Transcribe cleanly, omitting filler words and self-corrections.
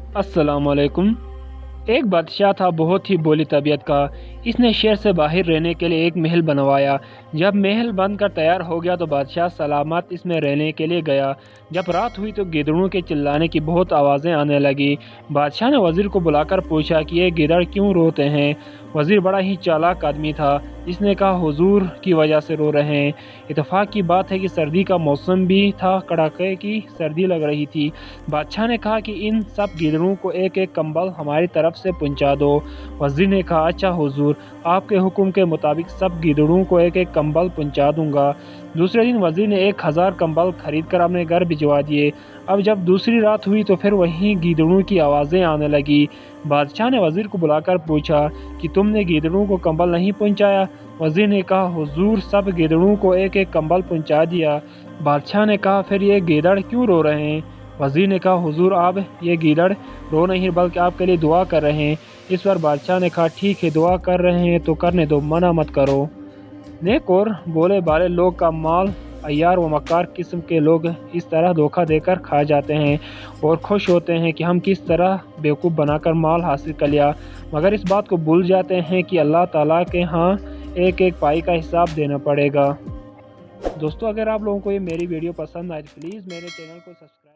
अस्सलाम वालेकुम। एक बादशाह था बहुत ही भोली तबीयत का। इसने शहर से बाहर रहने के लिए एक महल बनवाया। जब महल बनकर तैयार हो गया तो बादशाह सलामत इसमें रहने के लिए गया। जब रात हुई तो गिदड़ों के चिल्लाने की बहुत आवाज़ें आने लगी। बादशाह ने वज़ीर को बुलाकर पूछा कि ये गिदड़ क्यों रोते हैं। वज़ीर बड़ा ही चालाक आदमी था। इसने कहा, हुजूर की वजह से रो रहे हैं। इत्तेफाक की बात है कि सर्दी का मौसम भी था, कड़ाके की सर्दी लग रही थी। बादशाह ने कहा कि इन सब गिदड़ों को एक एक कंबल हमारी तरफ से पहुंचा दो। वज़ीर ने कहा, अच्छा हुजूर, आपके हुक्म के मुताबिक सब गिदड़ों को एक एक कंबल पहुंचा दूंगा। दूसरे दिन वज़ीर ने 1000 कंबल खरीद कर अपने घर भिजवा दिए। अब जब दूसरी रात हुई तो फिर वहीं गिदड़ों की आवाज़ें आने लगी। बादशाह ने वज़ीर को बुलाकर पूछा कि तुमने गिदड़ों को कंबल नहीं पहुंचाया। वज़ीर ने कहा, हुजूर, सब गिदड़ों को एक एक कंबल पहुंचा दिया। बादशाह ने कहा, फिर ये गिदड़ क्यों रो रहे हैं। वज़ीर ने कहा, हुजूर, आप ये गिदड़ रो नहीं बल्कि आपके लिए दुआ कर रहे हैं। इस पर बादशाह ने कहा, ठीक है, दुआ कर रहे हैं तो करने दो, मना मत करो। नेक और बोले बाले लोग का माल अय्यार व मक्कार किस्म के लोग इस तरह धोखा देकर खा जाते हैं और खुश होते हैं कि हम किस तरह बेवकूफ़ बनाकर माल हासिल कर लिया, मगर इस बात को भूल जाते हैं कि अल्लाह ताला के यहाँ एक एक पाई का हिसाब देना पड़ेगा। दोस्तों, अगर आप लोगों को ये मेरी वीडियो पसंद आए तो प्लीज़ मेरे चैनल को सब्सक्राइब